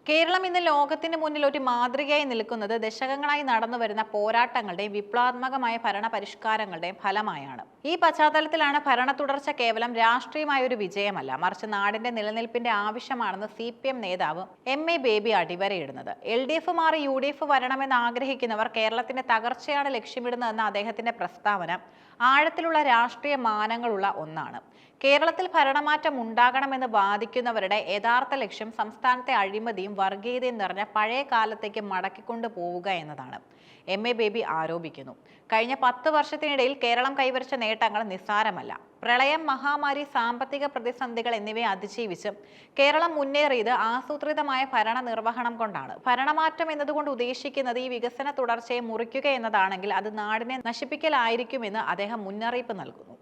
കേരളം ഇന്ന് ലോകത്തിന് മുന്നിൽ ഒരു മാതൃകയായി നിൽക്കുന്നത് ദശകങ്ങളായി നടന്നുവരുന്ന പോരാട്ടങ്ങളുടെയും വിപ്ലവാത്മകമായ ഭരണ പരിഷ്കാരങ്ങളുടെയും ഫലമായാണ്. ഈ പശ്ചാത്തലത്തിലാണ് ഭരണ തുടർച്ച കേവലം രാഷ്ട്രീയമായ ഒരു വിജയമല്ല, മറിച്ച് നാടിന്റെ നിലനിൽപ്പിന്റെ ആവശ്യമാണെന്ന് CPM നേതാവ് MA ബേബി അടിവരയിടുന്നത്. LDF മാറി UDF വരണമെന്ന് ആഗ്രഹിക്കുന്നവർ കേരളത്തിന്റെ തകർച്ചയാണ് ലക്ഷ്യമിടുന്നതെന്ന അദ്ദേഹത്തിന്റെ പ്രസ്താവന ആഴത്തിലുള്ള രാഷ്ട്രീയ മാനങ്ങളുള്ള ഒന്നാണ്. കേരളത്തിൽ ഭരണമാറ്റം ഉണ്ടാകണമെന്ന് വാദിക്കുന്നവരുടെ യഥാർത്ഥ ലക്ഷ്യം സംസ്ഥാനത്തെ അഴിമതിയും വർഗീയതയും നിറഞ്ഞ പഴയ കാലത്തേക്ക് മടക്കിക്കൊണ്ടു പോവുക എന്നതാണ്. MA ബേബി ആരോപിക്കുന്നു. കഴിഞ്ഞ 10 വർഷത്തിനിടയിൽ കേരളം കൈവരിച്ച നേട്ടങ്ങൾ നിസ്സാരമല്ല. പ്രളയം, മഹാമാരി, സാമ്പത്തിക പ്രതിസന്ധികൾ എന്നിവയെ അതിജീവിച്ച് കേരളം മുന്നേറിയത് ആസൂത്രിതമായ ഭരണ നിർവഹണം കൊണ്ടാണ്. ഭരണമാറ്റം എന്നതുകൊണ്ട് ഉദ്ദേശിക്കുന്നത് ഈ വികസന തുടർച്ചയെ മുറിക്കുക എന്നതാണെങ്കിൽ അത് നാടിനെ നശിപ്പിക്കലായിരിക്കുമെന്ന് അദ്ദേഹം മുന്നറിയിപ്പ് നൽകുന്നു.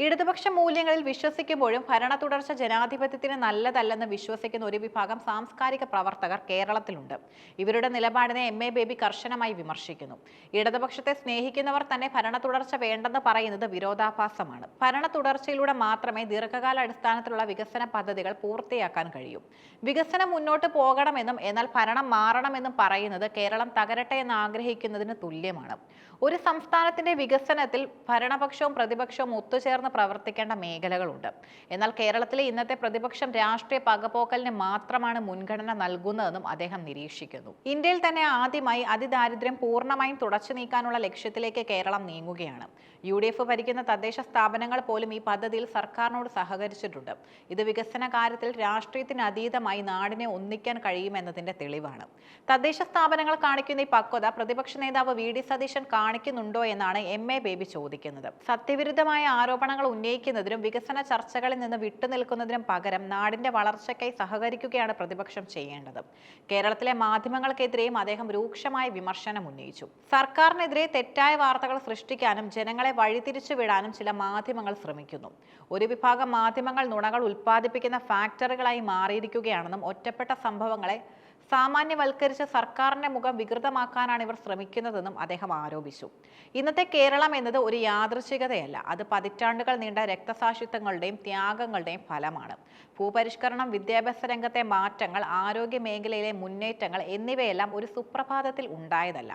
ഇടതുപക്ഷ മൂല്യങ്ങളിൽ വിശ്വസിക്കുമ്പോഴും ഭരണ തുടർച്ച ജനാധിപത്യത്തിന് നല്ലതല്ലെന്ന് വിശ്വസിക്കുന്ന ഒരു വിഭാഗം സാംസ്കാരിക പ്രവർത്തകർ കേരളത്തിലുണ്ട്. ഇവരുടെ നിലപാടിനെ MA ബേബി കർശനമായി വിമർശിക്കുന്നു. ഇടതുപക്ഷത്തെ സ്നേഹിക്കുന്നവർ തന്നെ ഭരണ തുടർച്ച വേണ്ടെന്ന് പറയുന്നത് വിരോധാഭാസമാണ്. ഭരണ തുടർച്ചയിലൂടെ മാത്രമേ ദീർഘകാല അടിസ്ഥാനത്തിലുള്ള വികസന പദ്ധതികൾ പൂർത്തിയാക്കാൻ കഴിയൂ. വികസനം മുന്നോട്ട് പോകണമെന്നും എന്നാൽ ഭരണം മാറണമെന്നും പറയുന്നത് കേരളം തകരട്ടെ എന്ന് ആഗ്രഹിക്കുന്നതിന് തുല്യമാണ്. ഒരു സംസ്ഥാനത്തിന്റെ വികസനത്തിൽ ഭരണപക്ഷവും പ്രതിപക്ഷവും ഒത്തുചേർന്ന് പ്രവർത്തിക്കേണ്ട മേഖലകളുണ്ട്. എന്നാൽ കേരളത്തിലെ ഇന്നത്തെ പ്രതിപക്ഷം രാഷ്ട്രീയ പകപോക്കലിന് മാത്രമാണ് മുൻഗണന നൽകുന്നതെന്നും അദ്ദേഹം നിരീക്ഷിക്കുന്നു. ഇന്ത്യയിൽ തന്നെ ആദ്യമായി അതിദാരിദ്ര്യം പൂർണ്ണമായും തുടച്ചു നീക്കാനുള്ള ലക്ഷ്യത്തിലേക്ക് കേരളം നീങ്ങുകയാണ്. UDF ഭരിക്കുന്ന തദ്ദേശ സ്ഥാപനങ്ങൾ പോലും ഈ പദ്ധതിയിൽ സർക്കാരിനോട് സഹകരിച്ചിട്ടുണ്ട്. ഇത് വികസന കാര്യത്തിൽ രാഷ്ട്രീയത്തിന് അതീതമായി നാടിനെ ഒന്നിക്കാൻ കഴിയുമെന്നതിന്റെ തെളിവാണ്. തദ്ദേശ സ്ഥാപനങ്ങൾ കാണിക്കുന്ന ഈ പക്വത പ്രതിപക്ഷ നേതാവ് VD സതീശൻ കാണിക്കുന്നുണ്ടോ എന്നാണ് MA ബേബി ചോദിക്കുന്നത്. സത്യവിരുദ്ധമായ ആരോപണങ്ങൾ ഉന്നയിക്കുന്നതിനും വികസന ചർച്ചകളിൽ നിന്ന് വിട്ടുനിൽക്കുന്നതിനും പകരം നാടിന്റെ വളർച്ചയ്ക്കായി സഹകരിക്കുകയാണ് പ്രതിപക്ഷം ചെയ്യേണ്ടത്. കേരളത്തിലെ മാധ്യമങ്ങൾക്കെതിരെയും അദ്ദേഹം രൂക്ഷമായ വിമർശനം ഉന്നയിച്ചു. സർക്കാരിനെതിരെ തെറ്റായ വാർത്തകൾ സൃഷ്ടിക്കാനും ജനങ്ങളെ വഴിതിരിച്ചു വിടാനും ചില മാധ്യമങ്ങൾ ശ്രമിക്കുന്നു. ഒരു വിഭാഗം മാധ്യമങ്ങൾ നുണകൾ ഉൽപ്പാദിപ്പിക്കുന്ന ഫാക്ടറികളായി മാറിയിരിക്കുകയാണെന്നും ഒറ്റപ്പെട്ട സംഭവങ്ങളെ സാമാന്യവൽക്കരിച്ച് സർക്കാരിന്റെ മുഖം വികൃതമാക്കാനാണ് ഇവർ ശ്രമിക്കുന്നതെന്നും അദ്ദേഹം ആരോപിച്ചു. ഇന്നത്തെ കേരളം എന്നത് ഒരു യാദൃച്ഛികതയല്ല, അത് പതിറ്റാണ്ടുകൾ നീണ്ട രക്തസാക്ഷിത്വങ്ങളുടെയും ത്യാഗങ്ങളുടെയും ഫലമാണ്. ഭൂപരിഷ്കരണം, വിദ്യാഭ്യാസ രംഗത്തെ മാറ്റങ്ങൾ, ആരോഗ്യ മേഖലയിലെ മുന്നേറ്റങ്ങൾ എന്നിവയെല്ലാം ഒരു സുപ്രഭാതത്തിൽ ഉണ്ടായതല്ല.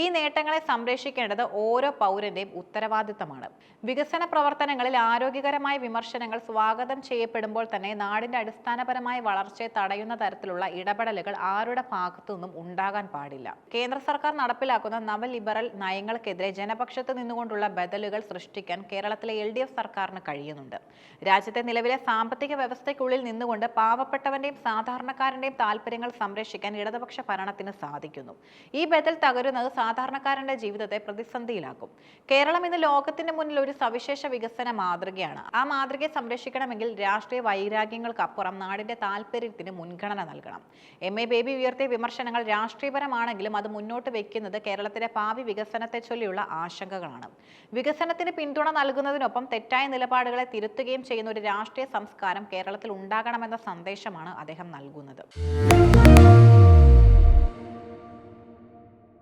ഈ നേട്ടങ്ങളെ സംരക്ഷിക്കേണ്ടത് ഓരോ പൗരന്റെയും ഉത്തരവാദിത്തമാണ്. വികസന പ്രവർത്തനങ്ങളിൽ ആരോഗ്യകരമായ വിമർശനങ്ങൾ സ്വാഗതം ചെയ്യപ്പെടുമ്പോൾ തന്നെ നാടിന്റെ അടിസ്ഥാനപരമായ വളർച്ചയെ തടയുന്ന തരത്തിലുള്ള ഇടപെടലുകൾ ആരുടെ ഭാഗത്തു നിന്നും ഉണ്ടാകാൻ പാടില്ല. കേന്ദ്ര സർക്കാർ നടപ്പിലാക്കുന്ന നവലിബറൽ നയങ്ങൾക്കെതിരെ ജനപക്ഷത്ത് നിന്നുകൊണ്ടുള്ള ബദലുകൾ സൃഷ്ടിക്കാൻ കേരളത്തിലെ LDF സർക്കാരിന് കഴിയുന്നുണ്ട്. രാജ്യത്തെ നിലവിലെ സാമ്പത്തിക വ്യവസ്ഥയ്ക്കുള്ളിൽ നിന്നുകൊണ്ട് പാവപ്പെട്ടവന്റെയും സാധാരണക്കാരന്റെയും താല്പര്യങ്ങൾ സംരക്ഷിക്കാൻ ഇടതുപക്ഷ ഭരണത്തിന് സാധിക്കുന്നു. ഈ ബദൽ തകരുന്നത് സാധാരണക്കാരന്റെ ജീവിതത്തെ പ്രതിസന്ധിയിലാക്കും. കേരളം ഇന്ന് ലോകത്തിന് മുന്നിൽ ഒരു സവിശേഷ വികസന മാതൃകയാണ്. ആ മാതൃകയെ സംരക്ഷിക്കണമെങ്കിൽ രാഷ്ട്രീയ വൈരാഗ്യങ്ങൾക്കപ്പുറം നാടിന്റെ താല്പര്യത്തിന് മുൻഗണന നൽകണം. MA ബേബി ഉയർത്തിയ വിമർശനങ്ങൾ രാഷ്ട്രീയപരമാണെങ്കിലും അത് മുന്നോട്ട് വെക്കുന്നത് കേരളത്തിലെ ഭാവി വികസനത്തെ ചൊല്ലിയുള്ള ആശങ്കകളാണ്. വികസനത്തിന് പിന്തുണ നൽകുന്നതിനൊപ്പം തെറ്റായ നിലപാടുകളെ തിരുത്തുകയും ചെയ്യുന്ന ഒരു രാഷ്ട്രീയ സംസ്കാരം കേരളത്തിൽ ഉണ്ടാകണമെന്ന സന്ദേശമാണ് അദ്ദേഹം നൽകുന്നത്.